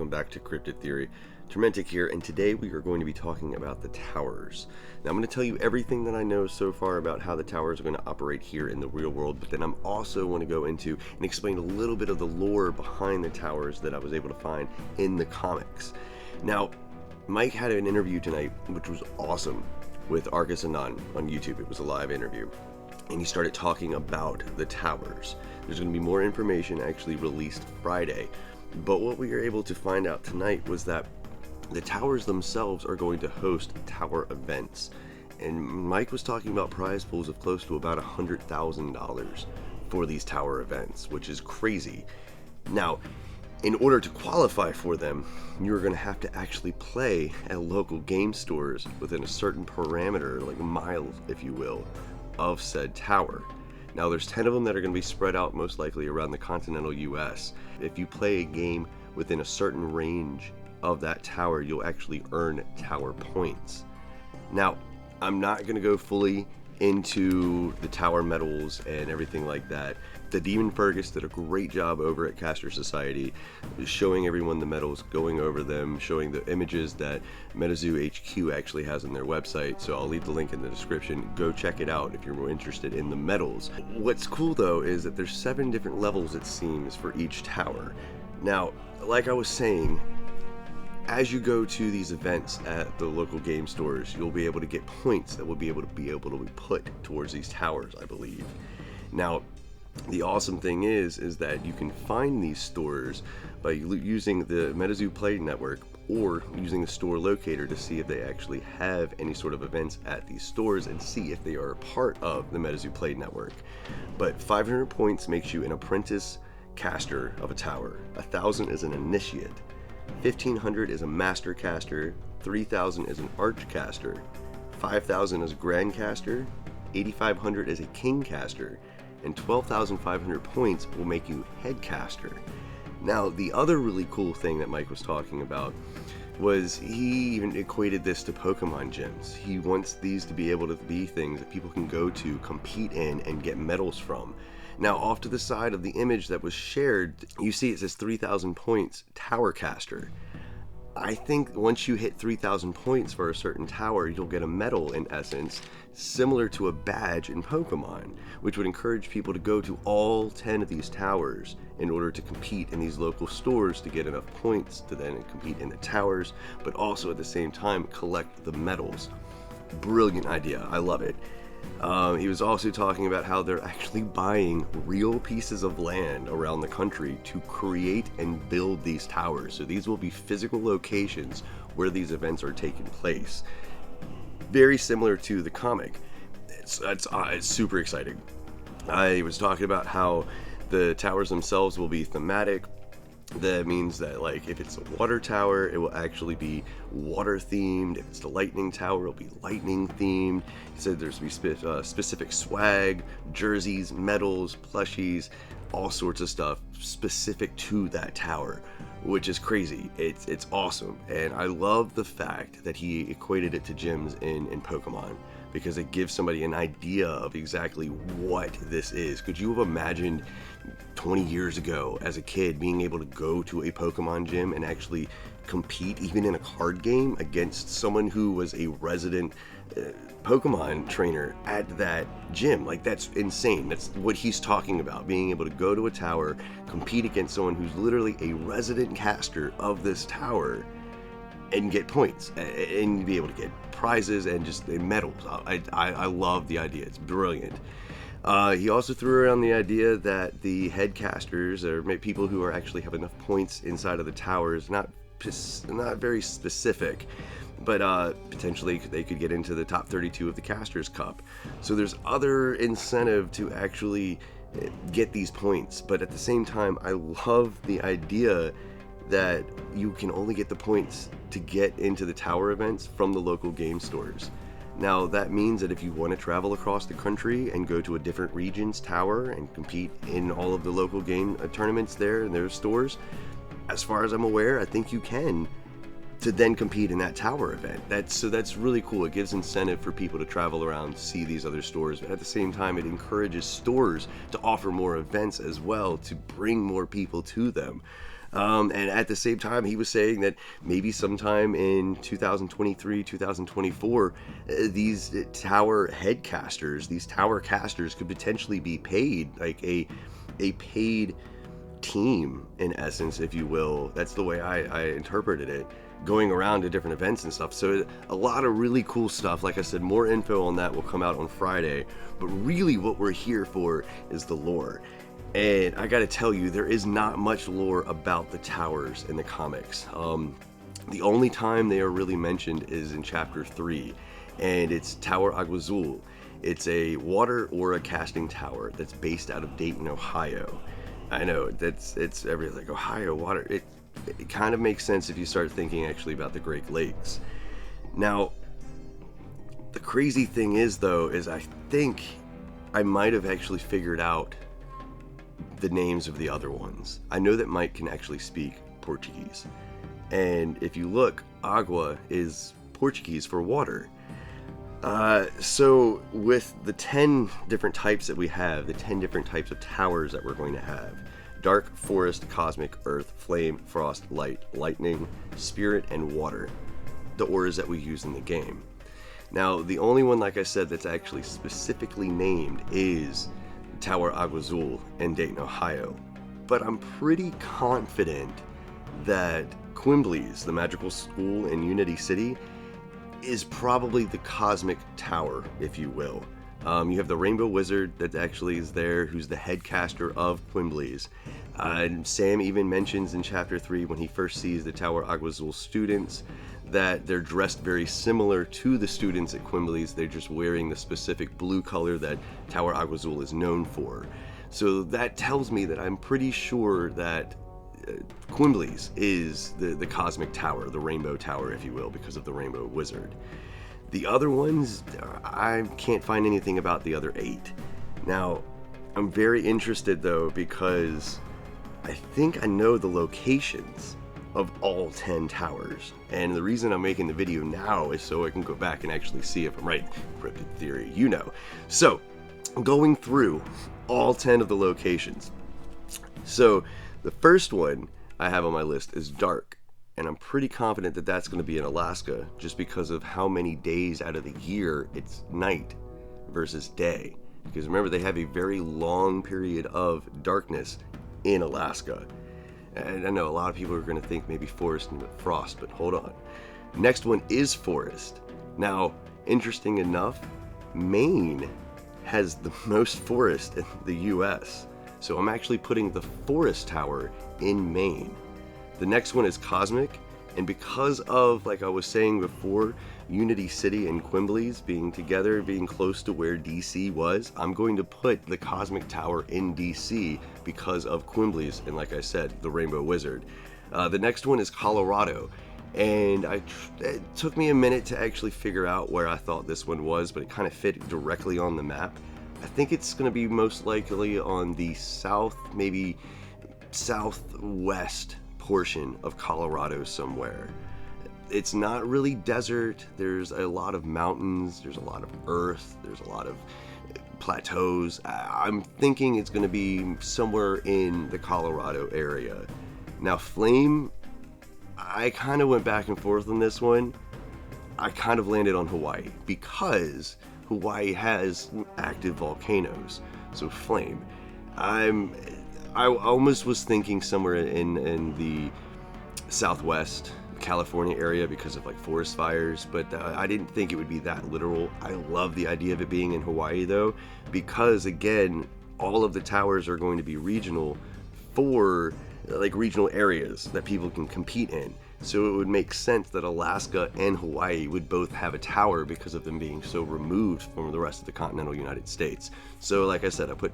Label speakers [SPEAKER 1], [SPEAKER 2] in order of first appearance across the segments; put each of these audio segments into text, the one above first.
[SPEAKER 1] welcome back to Cryptid Theory. Turmentic here, and today we are going to be talking about the towers. Now I'm going to tell you everything that I know so far about how the towers are going to operate here in the real world, but then I'm also going to go into and explain a little bit of the lore behind the towers that I was able to find in the comics. Now, Mike had an interview tonight, which was awesome, with Arcus Anon on YouTube. It was a live interview, and he started talking about the towers. There's going to be more information actually released Friday, but what we were able to find out tonight was that the towers themselves are going to host tower events, and Mike was talking about prize pools of close to about $100,000 for these tower events, which is crazy. Now, in order to qualify for them, you're going to have to actually play at local game stores within a certain parameter, like miles, if you will, of said tower. Now, there's 10 of them that are going to be spread out most likely around the continental US. If you play a game within a certain range of that tower, you'll actually earn tower points. Now, I'm not going to go fully into the tower medals and everything like that. The Demon Fergus did a great job over at Caster Society, showing everyone the medals, going over them, showing the images that MetaZoo HQ actually has on their website. So I'll leave the link in the description. Go check it out if you're more interested in the medals. What's cool though is that there's 7 different levels, it seems, for each tower. Now, like I was saying, as you go to these events at the local game stores, you'll be able to get points that will be able to be put towards these towers, I believe. Now, the awesome thing is that you can find these stores by using the MetaZoo Play Network or using the store locator to see if they actually have any sort of events at these stores and see if they are a part of the MetaZoo Play Network. But 500 points makes you an apprentice caster of a tower. 1,000 is an initiate. 1,500 is a master caster. 3,000 is an arch caster. 5,000 is a grand caster. 8,500 is a king caster. And 12,500 points will make you head caster. Now, the other really cool thing that Mike was talking about was he even equated this to Pokemon gyms. He wants these to be able to be things that people can go to, compete in, and get medals from. Now, off to the side of the image that was shared, you see it says 3,000 points, Tower Caster. I think once you hit 3,000 points for a certain tower, you'll get a medal, in essence, similar to a badge in Pokemon, which would encourage people to go to all 10 of these towers in order to compete in these local stores to get enough points to then compete in the towers, but also at the same time collect the medals. Brilliant idea. I love it. He was also talking about how they're actually buying real pieces of land around the country to create and build these towers. So these will be physical locations where these events are taking place. Very similar to the comic. It's super exciting. I was talking about how the towers themselves will be thematic. That means that, like, if it's a water tower, it will actually be water themed. If it's the lightning tower, it'll be lightning themed. He said there's to be specific swag, jerseys, medals, plushies, all sorts of stuff specific to that tower, which is crazy. It's awesome, and I love the fact that he equated it to gyms in Pokemon, because it gives somebody an idea of exactly what this is. Could you have imagined 20 years ago as a kid being able to go to a Pokemon gym and actually compete, even in a card game, against someone who was a resident Pokemon trainer at that gym? Like, that's insane. That's what he's talking about, being able to go to a tower, compete against someone who's literally a resident caster of this tower, and get points and be able to get prizes and just medals. I love the idea. It's brilliant. He also threw around the idea that the head casters, or people who actually have enough points inside of the towers, not very specific, but potentially they could get into the top 32 of the Casters Cup. So there's other incentive to actually get these points, but at the same time, I love the idea that you can only get the points to get into the tower events from the local game stores. Now, that means that if you want to travel across the country and go to a different region's tower and compete in all of the local game tournaments there in their stores, as far as I'm aware, I think you can, to then compete in that tower event. That's really cool. It gives incentive for people to travel around, see these other stores, but at the same time, it encourages stores to offer more events as well to bring more people to them. And at the same time, he was saying that maybe sometime in 2023, 2024, these tower headcasters, these tower casters could potentially be paid, like a paid team, in essence, if you will. That's the way I interpreted it, going around to different events and stuff. So a lot of really cool stuff. Like I said, more info on that will come out on Friday, but really what we're here for is the lore. And I gotta tell you, there is not much lore about the towers in the comics. The only time they are really mentioned is in chapter 3, and it's Tower Agua Azul. It's a water aura casting tower that's based out of Dayton, Ohio. I know it's everything, like Ohio water. It kind of makes sense if you start thinking actually about the Great Lakes. Now, the crazy thing is though, is I think I might have actually figured out the names of the other ones. I know that Mike can actually speak Portuguese, and if you look, agua is Portuguese for water. So with the 10 different types that we have, the 10 different types of towers that we're going to have: dark, forest, cosmic, earth, flame, frost, light, lightning, spirit, and water, the auras that we use in the game. Now, the only one, like I said, that's actually specifically named is Tower Agua Azul in Dayton, Ohio. But I'm pretty confident that Quimble's, the magical school in Unity City, is probably the cosmic tower, if you will. You have the Rainbow Wizard that actually is there, who's the headcaster of Quimble's. And Sam even mentions in chapter 3, when he first sees the Tower Agua Azul students, that they're dressed very similar to the students at Quimble's. They're just wearing the specific blue color that Tower Agua Azul is known for. So that tells me that I'm pretty sure that Quimble's is the cosmic tower, the rainbow tower, if you will, because of the Rainbow Wizard. The other ones, I can't find anything about the other 8. Now, I'm very interested though, because I think I know the locations of all 10 towers, and the reason I'm making the video now is so I can go back and actually see if I'm right. Cryptid theory, you know. So, going through all 10 of the locations. So, the first one I have on my list is dark, and I'm pretty confident that that's going to be in Alaska, just because of how many days out of the year it's night versus day. Because remember, they have a very long period of darkness in Alaska. And I know a lot of people are going to think maybe forest and frost, but hold on. Next one is forest. Now, interesting enough, Maine has the most forest in the US. So I'm actually putting the forest tower in Maine. The next one is cosmic, and because of, like I was saying before, Unity City and Quimble's being together, being close to where DC was, I'm going to put the cosmic tower in DC because of Quimble's, and like I said, the Rainbow Wizard. The next one is Colorado, and it took me a minute to actually figure out where I thought this one was, but it kind of fit directly on the map. I think it's going to be most likely on the south, maybe southwest portion of Colorado somewhere. It's not really desert. There's a lot of mountains, there's a lot of earth, there's a lot of plateaus. I'm thinking it's going to be somewhere in the Colorado area. Now, flame, I kind of went back and forth on this one. I kind of landed on Hawaii because Hawaii has active volcanoes, so flame. I almost was thinking somewhere in the southwest California area because of like forest fires, but I didn't think it would be that literal. I love the idea of it being in Hawaii though, because again, all of the towers are going to be regional for like regional areas that people can compete in. So it would make sense that Alaska and Hawaii would both have a tower because of them being so removed from the rest of the continental United States. So like I said, I put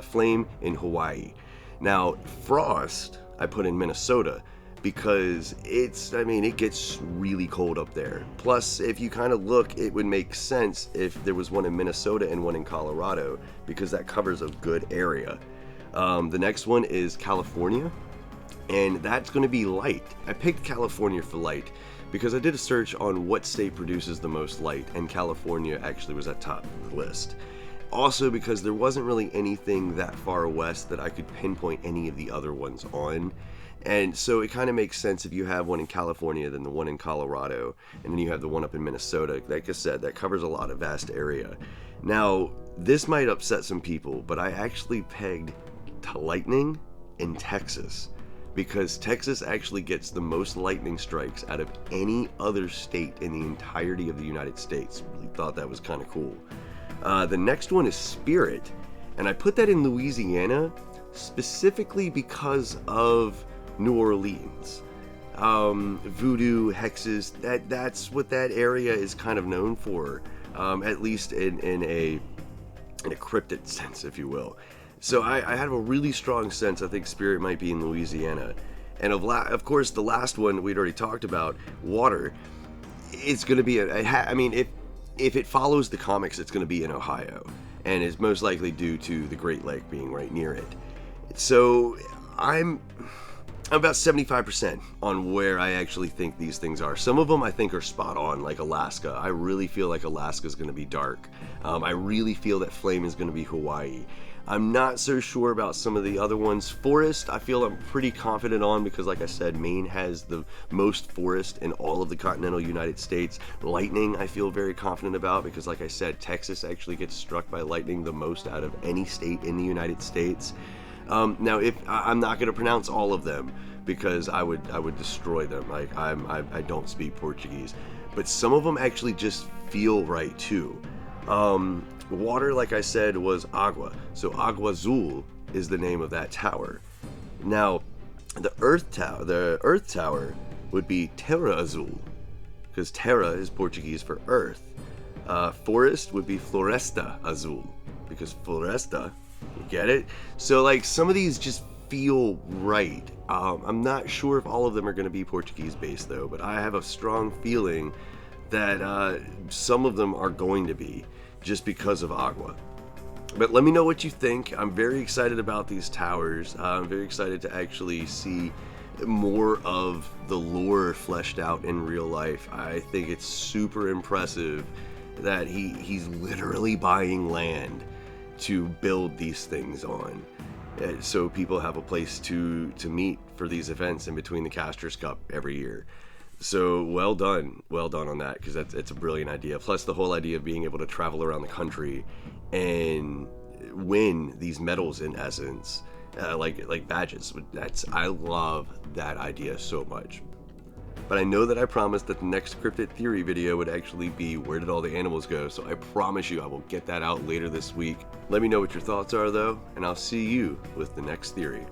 [SPEAKER 1] flame in Hawaii. Now, frost, I put in Minnesota because it gets really cold up there. Plus, if you kind of look, it would make sense if there was one in Minnesota and one in Colorado because that covers a good area. The next one is California, and that's going to be light. I picked California for light because I did a search on what state produces the most light, and California actually was at top of the list. Also because there wasn't really anything that far west that I could pinpoint any of the other ones on. And so it kind of makes sense if you have one in California, then the one in Colorado, and then you have the one up in Minnesota. Like I said, that covers a lot of vast area. Now, this might upset some people, but I actually pegged to lightning in Texas, because Texas actually gets the most lightning strikes out of any other state in the entirety of the United States. Really thought that was kind of cool. The next one is Spirit, and I put that in Louisiana specifically because of New Orleans. Voodoo, hexes, that's what that area is kind of known for, at least in a cryptid sense, if you will. So I have a really strong sense I think Spirit might be in Louisiana. And of course, the last one we'd already talked about, Water, it's going to be, if it follows the comics, it's going to be in Ohio. And it's most likely due to the Great Lake being right near it. So I'm about 75% on where I actually think these things are. Some of them I think are spot on, like Alaska. I really feel like Alaska is going to be dark. I really feel that Flame is going to be Hawaii. I'm not so sure about some of the other ones. Forest, I feel I'm pretty confident on because, like I said, Maine has the most forest in all of the continental United States. Lightning, I feel very confident about because, like I said, Texas actually gets struck by lightning the most out of any state in the United States. Now, if I'm not going to pronounce all of them because I would destroy them. Like I don't speak Portuguese, but some of them actually just feel right too. Water, like I said, was Agua. So Agua Azul is the name of that tower. Now, the Earth Tower would be Terra Azul, because Terra is Portuguese for Earth. Forest would be Floresta Azul, because Floresta, you get it? So like some of these just feel right. I'm not sure if all of them are going to be Portuguese based though, but I have a strong feeling that some of them are going to be, just because of Agua. But let me know what you think. I'm very excited about these towers. I'm very excited to actually see more of the lore fleshed out in real life. I think it's super impressive that he's literally buying land to build these things on, so people have a place to meet for these events in between the Casters Cup every year. So well done on that, because it's a brilliant idea. Plus the whole idea of being able to travel around the country and win these medals, in essence, like badges. I love that idea so much. But I know that I promised that the next Cryptid Theory video would actually be where did all the animals go, so I promise you I will get that out later this week. Let me know what your thoughts are though, and I'll see you with the next theory.